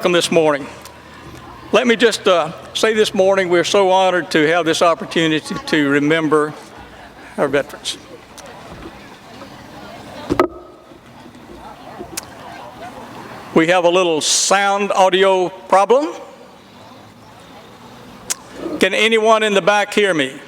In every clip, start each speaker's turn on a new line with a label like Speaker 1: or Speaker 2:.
Speaker 1: welcome this morning. Let me just say this morning we're so honored to have this opportunity to remember our veterans. We have a little sound audio problem. Can anyone in the back hear me?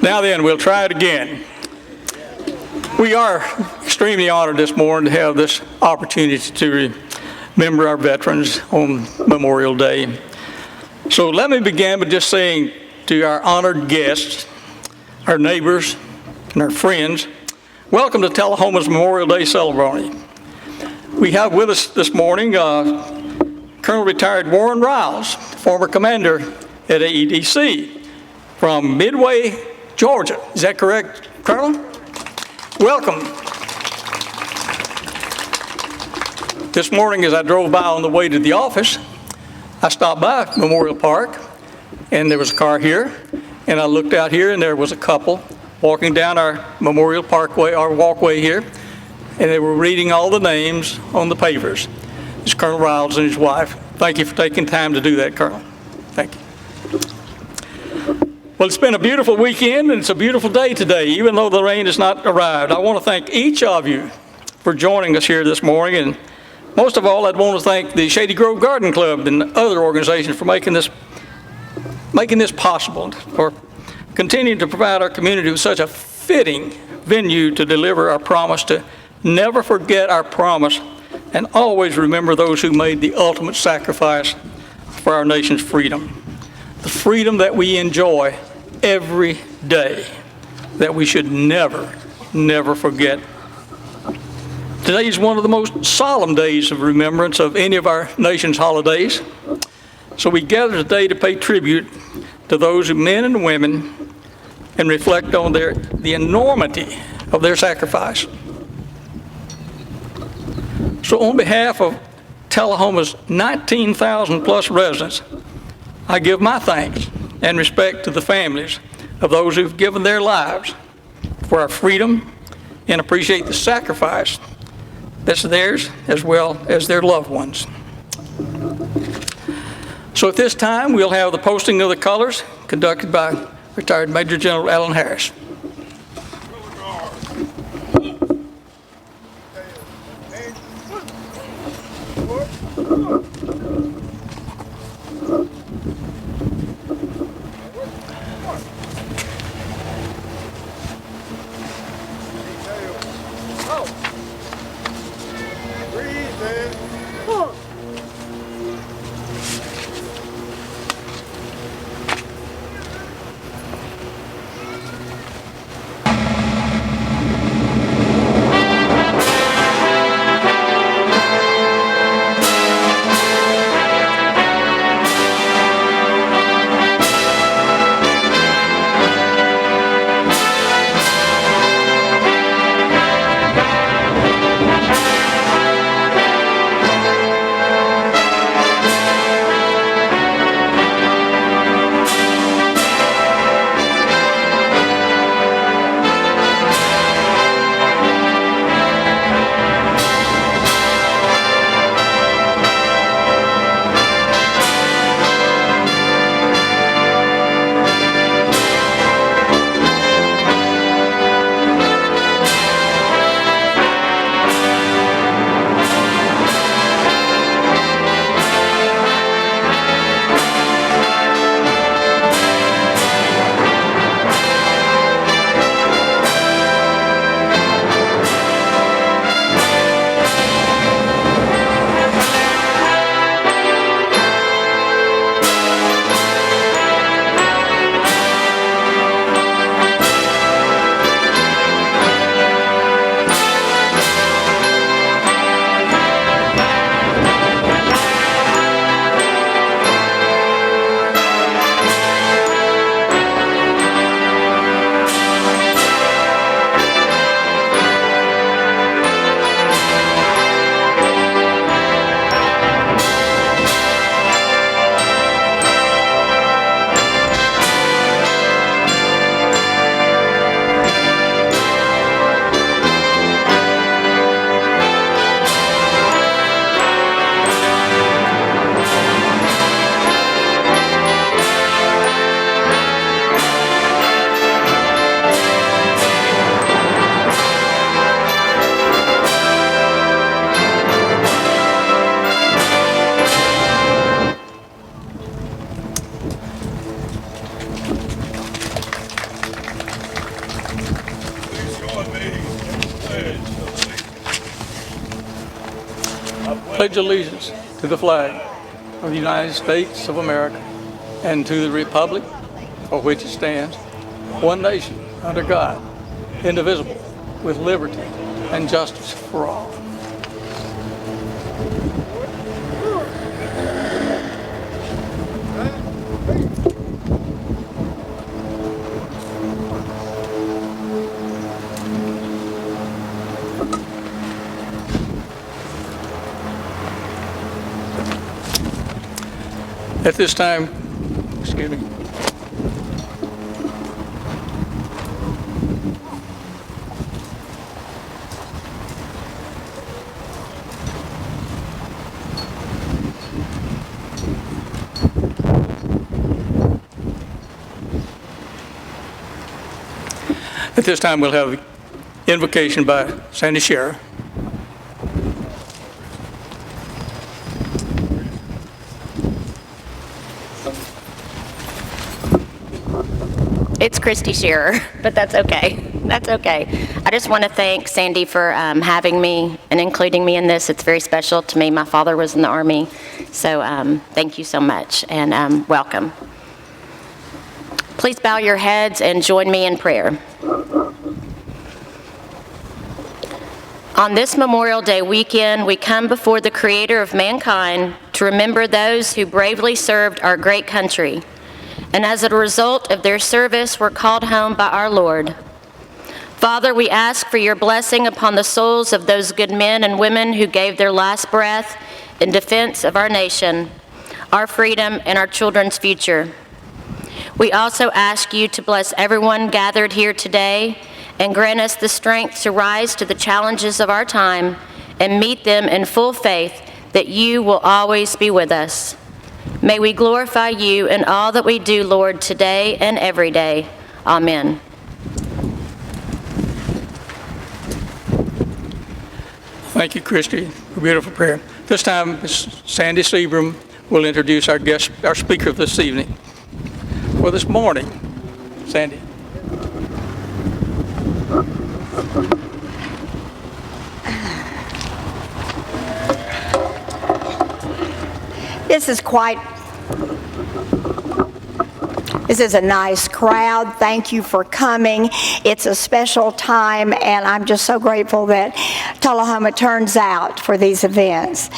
Speaker 1: Now then, we'll try it again. We are extremely honored this morning to have this opportunity to remember our veterans on Memorial Day. So let me begin by just saying to our honored guests, our neighbors, and our friends, welcome to Tullahoma's Memorial Day ceremony. We have with us this morning Colonel Retired Warren Riles, former commander at AEDC from Midway, Georgia. Is that correct, Colonel? Welcome. This morning as I drove by on the way to the office, I stopped by Memorial Park and there was a car here, and I looked out here and there was a couple walking down our Memorial Parkway, our walkway here, and they were reading all the names on the pavers. It's Colonel Riles and his wife. Thank you for taking time to do that, Colonel. Thank you. Well, it's been a beautiful weekend and it's a beautiful day today, even though the rain has not arrived. I want to thank each of you for joining us here this morning, and most of all, I'd want to thank the Shady Grove Garden Club and other organizations for making this possible, for continuing to provide our community with such a fitting venue to deliver our promise to never forget our promise and always remember those who made the ultimate sacrifice for our nation's freedom. The freedom that we enjoy every day, that we should never, never forget. Today is one of the most solemn days of remembrance of any of our nation's holidays. So we gather today to pay tribute to those men and women and reflect on the enormity of their sacrifice. So on behalf of Tullahoma's 19,000 plus residents, I give my thanks and respect to the families of those who've given their lives for our freedom and appreciate the sacrifice that's theirs as well as their loved ones. So at this time, we'll have the posting of the colors conducted by retired Major General Alan Harris. pledge allegiance to the flag of the United States of America and to the republic for which it stands, one nation, under God, indivisible, with liberty and justice for all. At this time, excuse me. At this time, we'll have invocation by Sandy Scherer.
Speaker 2: It's Christy Scherer, but that's okay. That's okay. I just want to thank Sandy for having me and including me in this. It's very special to me. My father was in the Army, so thank you so much, and welcome. Please bow your heads and join me in prayer. On this Memorial Day weekend, we come before the Creator of mankind to remember those who bravely served our great country, and as a result of their service were called home by our Lord. Father, we ask for your blessing upon the souls of those good men and women who gave their last breath in defense of our nation, our freedom, and our children's future. We also ask you to bless everyone gathered here today and grant us the strength to rise to the challenges of our time and meet them in full faith that you will always be with us. May we glorify you in all that we do, Lord, today and every day. Amen.
Speaker 1: Thank you, Christy, for a beautiful prayer. This time, Ms. Sandy Seabram will introduce our speaker this evening. For this morning, Sandy.
Speaker 3: This is a nice crowd. Thank you for coming. It's a special time, and I'm just so grateful that Tullahoma turns out for these events.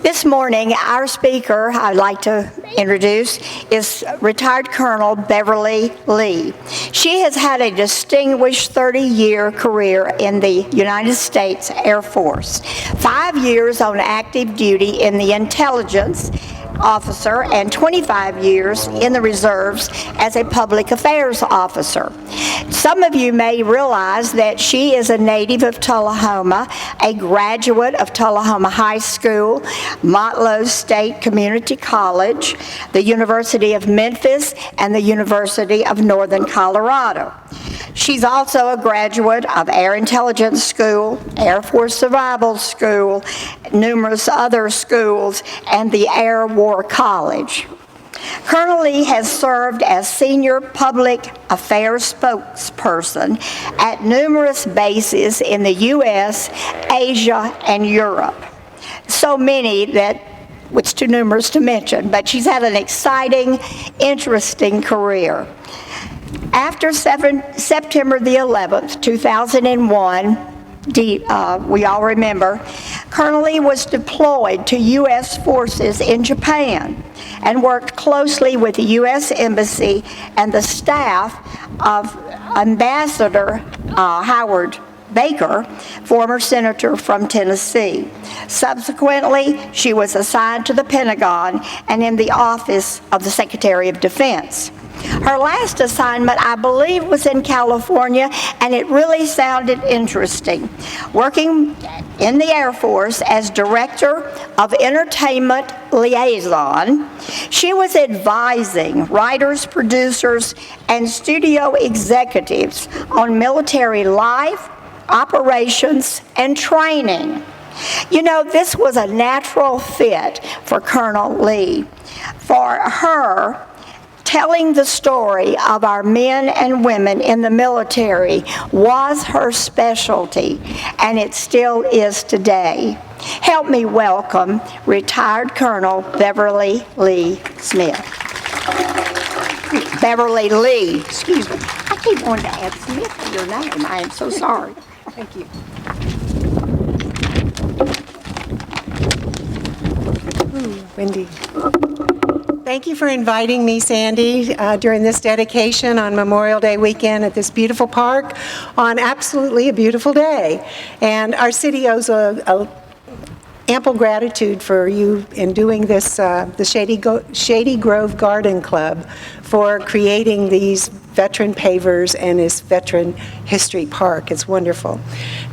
Speaker 3: This morning, our speaker I'd like to introduce is retired Colonel Beverly Lee. She has had a distinguished 30-year career in the United States Air Force, 5 years on active duty in the intelligence officer and 25 years in the reserves as a public affairs officer. Some of you may realize that she is a native of Tullahoma, a graduate of Tullahoma High School, Motlow State Community College, the University of Memphis, and the University of Northern Colorado. She's also a graduate of Air Intelligence School, Air Force Survival School, numerous other schools, and the Air War College. Colonel Lee has served as Senior Public Affairs Spokesperson at numerous bases in the U.S., Asia, and Europe. So many that it's too numerous to mention, but she's had an exciting, interesting career. After September the 11th, 2001, we all remember, Colonel Lee was deployed to U.S. forces in Japan and worked closely with the U.S. Embassy and the staff of Ambassador Howard Baker, former senator from Tennessee. Subsequently, she was assigned to the Pentagon and in the office of the Secretary of Defense. Her last assignment, I believe, was in California, and it really sounded interesting. Working in the Air Force as Director of Entertainment Liaison, she was advising writers, producers, and studio executives on military life, operations, and training. You know, this was a natural fit for Colonel Lee. For her, Telling the story of our men and women in the military was her specialty, and it still is today. Help me welcome retired Colonel Beverly Lee Smith. Beverly Lee, excuse me. I keep wanting to add Smith to your name. I am so sorry.
Speaker 4: Thank you. Wendy. Thank you for inviting me, Sandy, during this dedication on Memorial Day weekend at this beautiful park on absolutely a beautiful day. And our city owes a ample gratitude for you in doing this, the Shady Grove Garden Club, for creating these veteran pavers and this veteran history park. It's wonderful.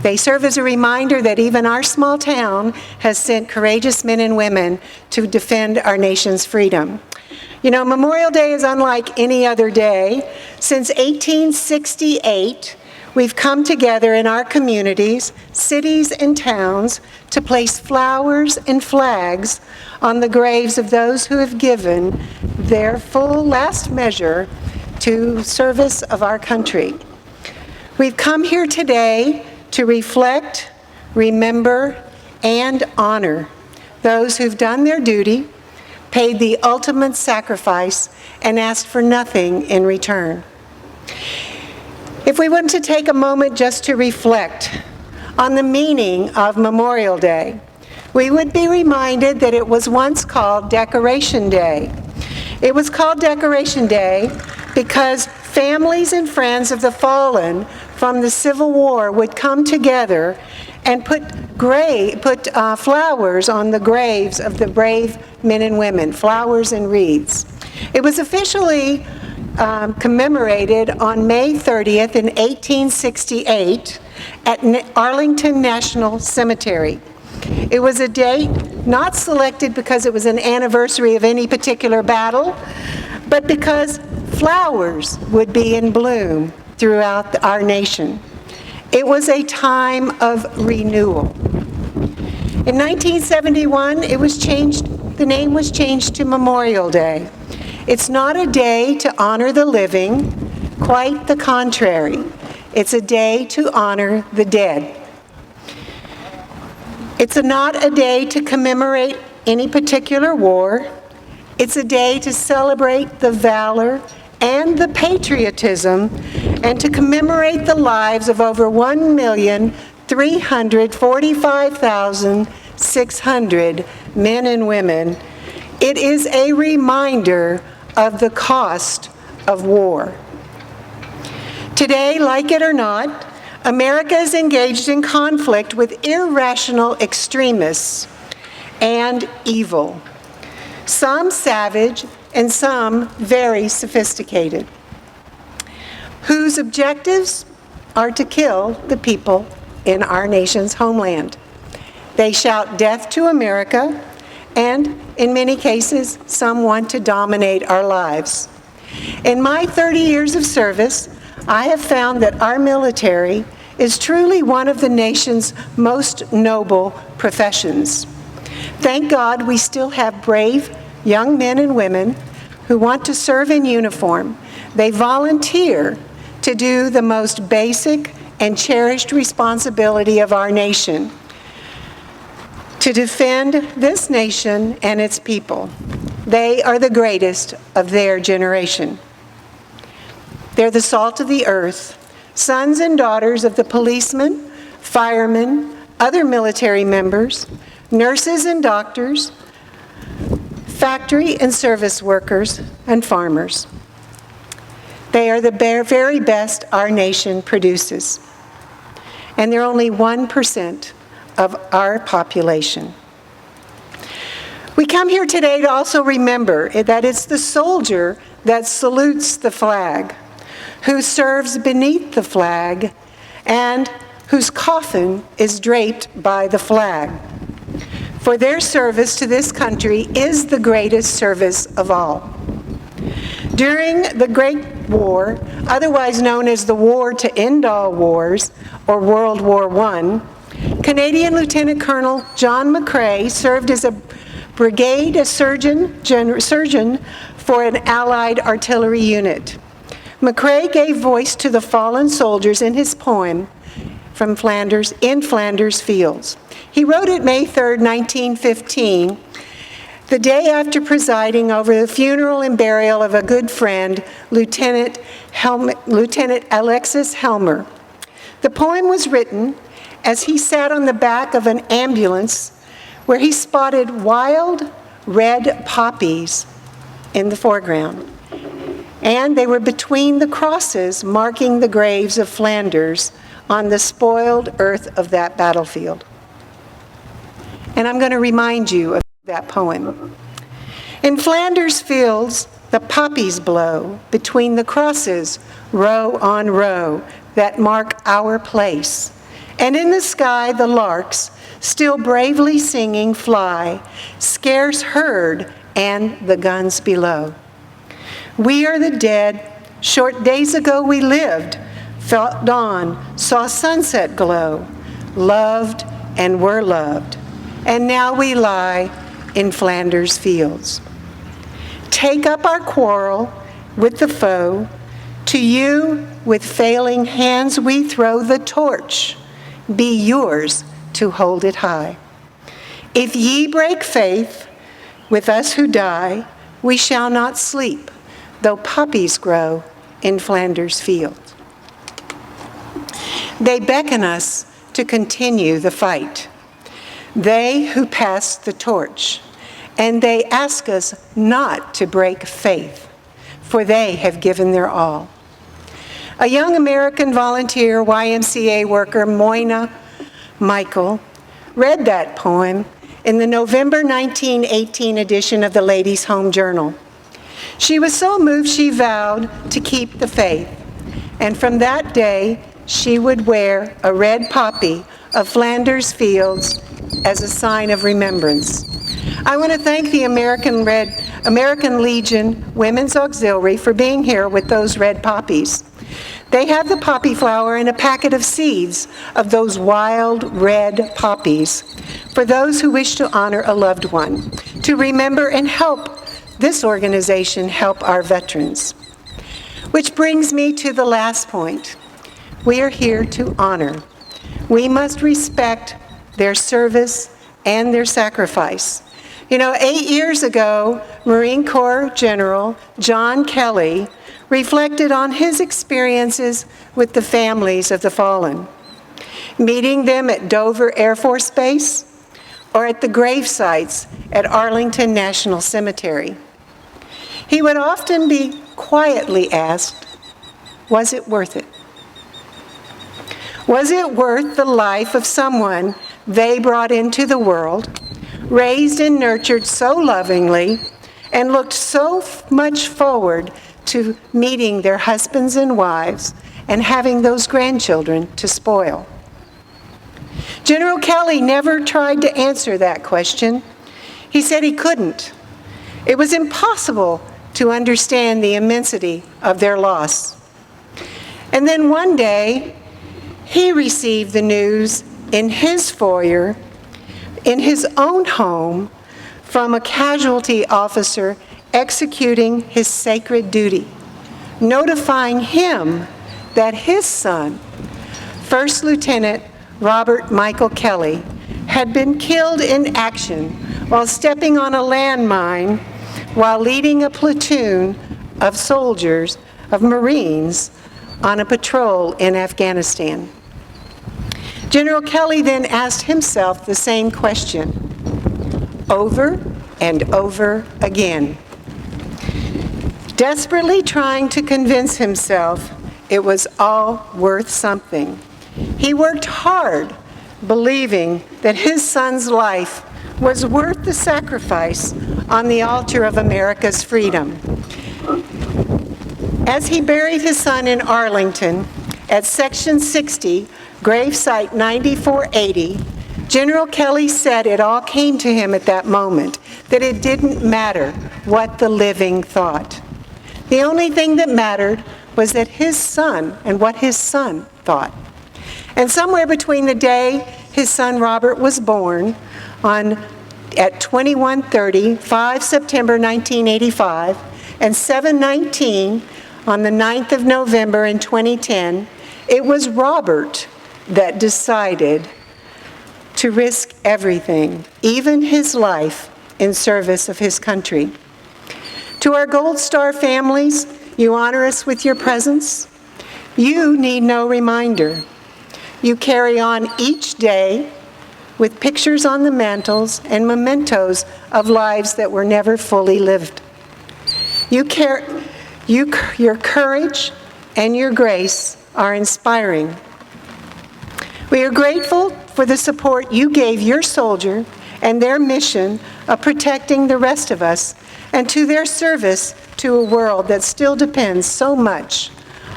Speaker 4: They serve as a reminder that even our small town has sent courageous men and women to defend our nation's freedom. You know, Memorial Day is unlike any other day. Since 1868, we've come together in our communities, cities and towns, to place flowers and flags on the graves of those who have given their full last measure to service of our country. We've come here today to reflect, remember, and honor those who've done their duty, paid the ultimate sacrifice, and asked for nothing in return. If we want to take a moment just to reflect on the meaning of Memorial Day, we would be reminded that it was once called Decoration Day. It was called Decoration Day because families and friends of the fallen from the Civil War would come together and put flowers on the graves of the brave men and women, flowers and wreaths. It was officially commemorated on May 30th in 1868 at Arlington National Cemetery. It was a date not selected because it was an anniversary of any particular battle, but because flowers would be in bloom throughout our nation. It was a time of renewal. In 1971, the name was changed to Memorial Day. It's not a day to honor the living, quite the contrary. It's a day to honor the dead. It's not a day to commemorate any particular war. It's a day to celebrate the valor and the patriotism and to commemorate the lives of over 1,345,600 men and women. It is a reminder of the cost of war. Today, like it or not, America is engaged in conflict with irrational extremists and evil, some savage and some very sophisticated, whose objectives are to kill the people in our nation's homeland. They shout death to America, and in many cases, some want to dominate our lives. In my 30 years of service, I have found that our military is truly one of the nation's most noble professions. Thank God we still have brave young men and women who want to serve in uniform. They volunteer to do the most basic and cherished responsibility of our nation, to defend this nation and its people. They are the greatest of their generation. They're the salt of the earth, sons and daughters of the policemen, firemen, other military members, nurses and doctors, factory and service workers, and farmers. They are the very best our nation produces. And they're only 1% of our population. We come here today to also remember that it's the soldier that salutes the flag, who serves beneath the flag, and whose coffin is draped by the flag. For their service to this country is the greatest service of all. During the Great War, otherwise known as the War to End All Wars, or World War I, Canadian Lieutenant Colonel John McCrae served as a brigade surgeon for an Allied artillery unit. McCrae gave voice to the fallen soldiers in his poem, from Flanders, in Flanders Fields. He wrote it May 3, 1915, the day after presiding over the funeral and burial of a good friend, Lieutenant Alexis Helmer. The poem was written as he sat on the back of an ambulance where he spotted wild red poppies in the foreground. And they were between the crosses marking the graves of Flanders on the spoiled earth of that battlefield. And I'm going to remind you of that poem. In Flanders Fields, the poppies blow between the crosses, row on row, that mark our place. And in the sky, the larks, still bravely singing, fly, scarce heard, and the guns below. We are the dead. Short days ago we lived, felt dawn, saw sunset glow, loved and were loved. And now we lie in Flanders Fields. Take up our quarrel with the foe. To you, with failing hands, we throw the torch. Be yours to hold it high. If ye break faith with us who die, we shall not sleep, though poppies grow in Flanders Fields. They beckon us to continue the fight. They who pass the torch, and they ask us not to break faith, for they have given their all. A young American volunteer YMCA worker, Moina Michael, read that poem in the November 1918 edition of the Ladies' Home Journal. She was so moved she vowed to keep the faith, and from that day she would wear a red poppy of Flanders Fields as a sign of remembrance. I want to thank the American Legion Women's Auxiliary for being here with those red poppies. They have the poppy flower and a packet of seeds of those wild red poppies for those who wish to honor a loved one, to remember and help this organization help our veterans. Which brings me to the last point. We are here to honor. We must respect their service and their sacrifice. 8 years ago, Marine Corps General John Kelly reflected on his experiences with the families of the fallen, meeting them at Dover Air Force Base or at the grave sites at Arlington National Cemetery. He would often be quietly asked, was it worth it? Was it worth the life of someone they brought into the world, raised and nurtured so lovingly, and looked so much forward to meeting their husbands and wives and having those grandchildren to spoil? General Kelly never tried to answer that question. He said he couldn't. It was impossible to understand the immensity of their loss. And then one day, he received the news in his foyer, in his own home, from a casualty officer executing his sacred duty, notifying him that his son, First Lieutenant Robert Michael Kelly, had been killed in action while stepping on a landmine while leading a platoon of soldiers, of Marines, on a patrol in Afghanistan. General Kelly then asked himself the same question, over and over again, desperately trying to convince himself it was all worth something. He worked hard, believing that his son's life was worth the sacrifice on the altar of America's freedom. As he buried his son in Arlington at Section 60, gravesite 9480, General Kelly said it all came to him at that moment, that it didn't matter what the living thought. The only thing that mattered was that his son and what his son thought. And somewhere between the day his son Robert was born at 21:30, 5 September 1985, and 719 on the 9th of November in 2010, it was Robert that decided to risk everything, even his life, in service of his country. To our Gold Star families, you honor us with your presence. You need no reminder. You carry on each day with pictures on the mantels and mementos of lives that were never fully lived. Your courage and your grace are inspiring. We are grateful for the support you gave your soldier and their mission of protecting the rest of us, and to their service to a world that still depends so much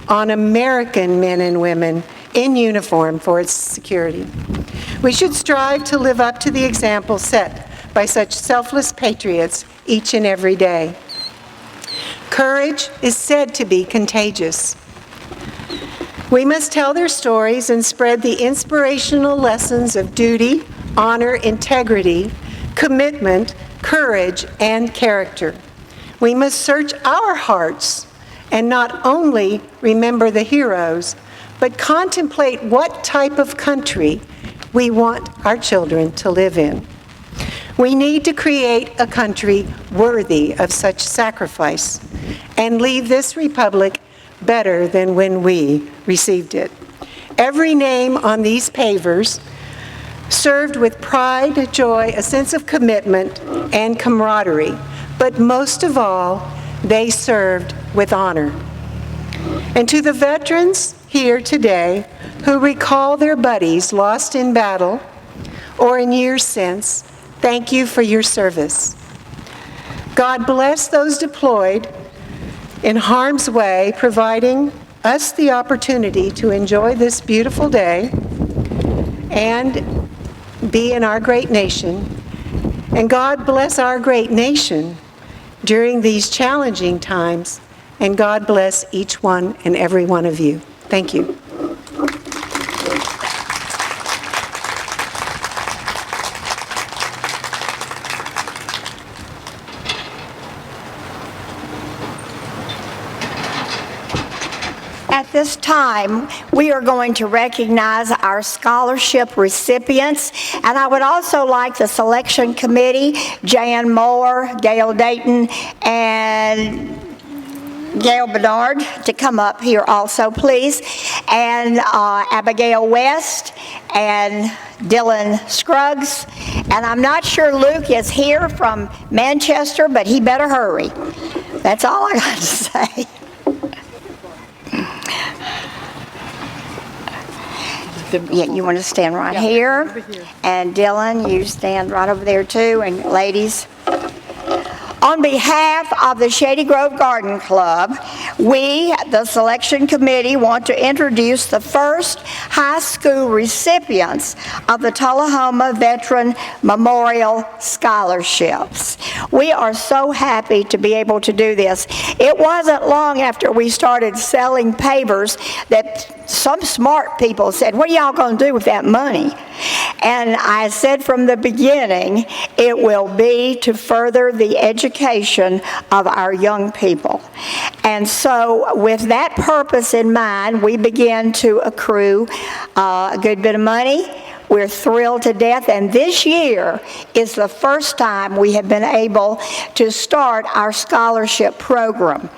Speaker 4: on American men and women in uniform for its security. We should strive to live up to the example set by such selfless patriots each and every day. Courage is said to be contagious. We must tell their stories and spread the inspirational lessons of duty, honor, integrity, commitment, courage, and character. We must search our hearts and not only remember the heroes, but contemplate what type of country we want our children to live in. We need to create a country worthy of such sacrifice and leave this republic better than when we received it. Every name on these pavers served with pride, joy, a sense of commitment, and camaraderie, but most of all, they served with honor. And to the veterans here today who recall their buddies lost in battle or in years since, thank you for your service. God bless those deployed in harm's way, providing us the opportunity to enjoy this beautiful day and be in our great nation. And God bless our great nation during these challenging times, and God bless each one and every one of you. Thank you.
Speaker 3: At this time, we are going to recognize our scholarship recipients, and I would also like the selection committee, Jan Moore, Gail Dayton, and Gail Bernard, to come up here also, please, and Abigail West and Dylan Scruggs. And I'm not sure Luke is here from Manchester, but he better hurry. That's all I got to say. Yeah, you want to stand right here. And Dylan, you stand right over there too. And ladies, on behalf of the Shady Grove Garden Club, we, the selection committee, want to introduce the first high school recipients of the Tullahoma Veteran Memorial Scholarships. We are so happy to be able to do this. It wasn't long after we started selling pavers that some smart people said, "What are y'all going to do with that money?" And I said from the beginning, it will be to further the education of our young people. And so with that purpose in mind, we began to accrue a good bit of money. We're thrilled to death, and this year is the first time we have been able to start our scholarship program.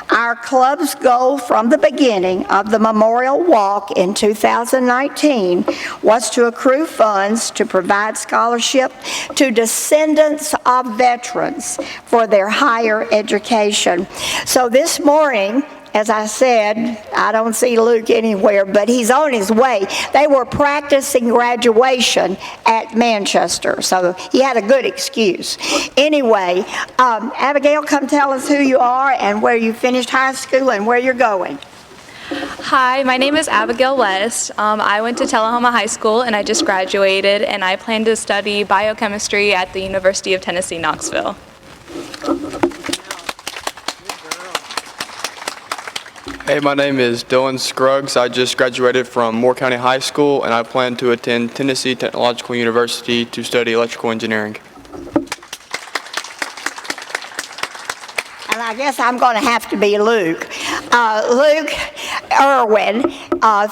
Speaker 3: Our club's goal from the beginning of the Memorial Walk in 2019 was to accrue funds to provide scholarship to descendants of veterans for their higher education. So this morning, as I said, I don't see Luke anywhere, but he's on his way. They were practicing graduation at Manchester, so he had a good excuse. Anyway, Abigail, come tell us who you are and where you finished high school and where you're going.
Speaker 5: Hi, my name is Abigail West. I went to Tullahoma High School and I just graduated, and I plan to study biochemistry at the University of Tennessee, Knoxville.
Speaker 6: Hey, my name is Dylan Scruggs. I just graduated from Moore County High School, and I plan to attend Tennessee Technological University to study electrical engineering.
Speaker 3: And I guess I'm going to have to be Luke. Luke Irwin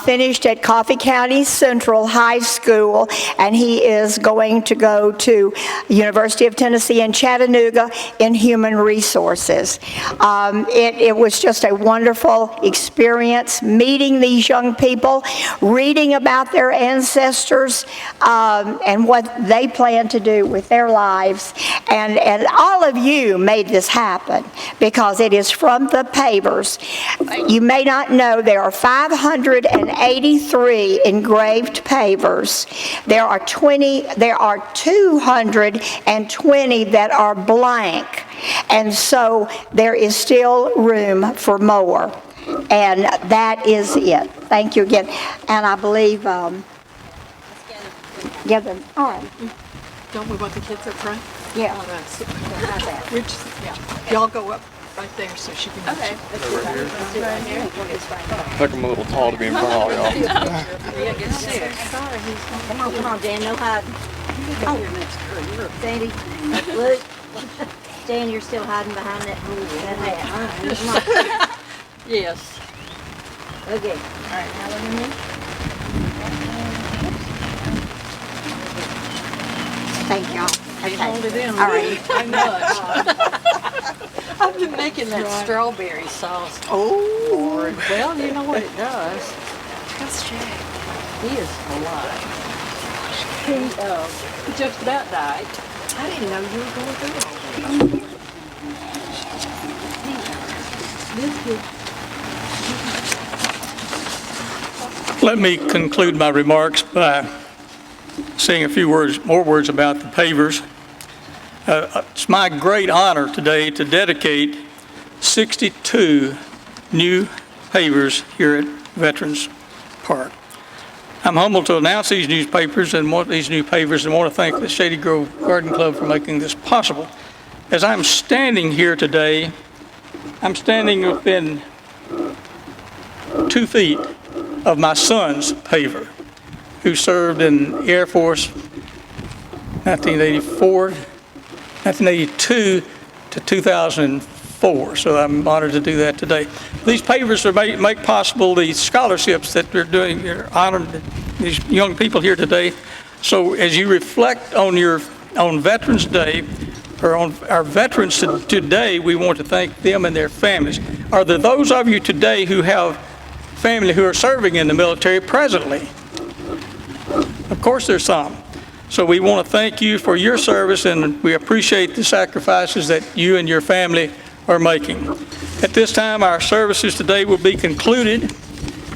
Speaker 3: finished at Coffee County Central High School, and he is going to go to University of Tennessee in Chattanooga in human resources. It was just a wonderful experience meeting these young people, reading about their ancestors and what they plan to do with their lives. And all of you made this happen because it is from the pavers. You may not know there are 583 engraved pavers. There are 220 that are blank. And so there is still room for more. And that is it. Thank you again. And I believe, give them, all right.
Speaker 7: Don't we want the kids up front?
Speaker 3: Yeah.
Speaker 7: Which, yeah. Y'all go up right there so she can. Okay.
Speaker 6: I think I'm a little tall to be in front of all y'all.
Speaker 8: Come on, Dan, no hiding. Oh, Sandy, look, Dan, you're still hiding behind that hat. Come on.
Speaker 7: Yes.
Speaker 8: Okay. All right, now look at me.
Speaker 3: Thank y'all.
Speaker 7: Can't hold it in.
Speaker 3: All right.
Speaker 7: I know it. I've been making that strawberry sauce. Oh, Lord. Well, you know what it does. That's Jack. He is alive. He just about died. I didn't know you were going through all that. This kid.
Speaker 1: Let me conclude my remarks by saying a few more words about the pavers. It's my great honor today to dedicate 62 new pavers here at Veterans Park. I'm humbled to announce these new pavers and want to thank the Shady Grove Garden Club for making this possible. As I'm standing here today, I'm standing within 2 feet of my son's paver, who served in the Air Force 1982 to 2004. So I'm honored to do that today. These pavers make possible the scholarships that we're doing. You're honoring these young people here today. So as you reflect on Veterans Day, or on our veterans today, we want to thank them and their families. Are there those of you today who have family who are serving in the military presently? Of course there's some. So we want to thank you for your service, and we appreciate the sacrifices that you and your family are making. At this time, our services today will be concluded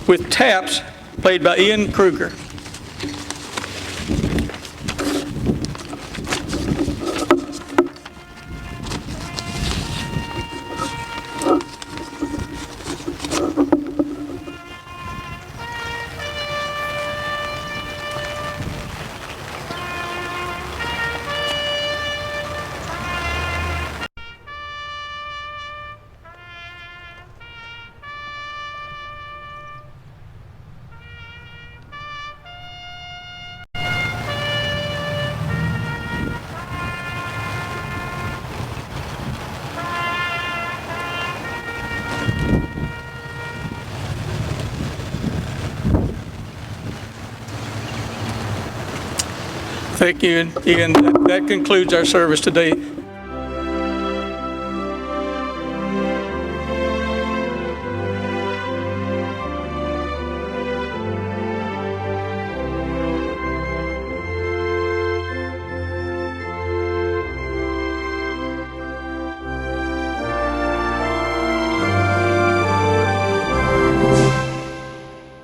Speaker 1: with taps played by Ian Kruger. Thank you, Ian. That concludes our service today.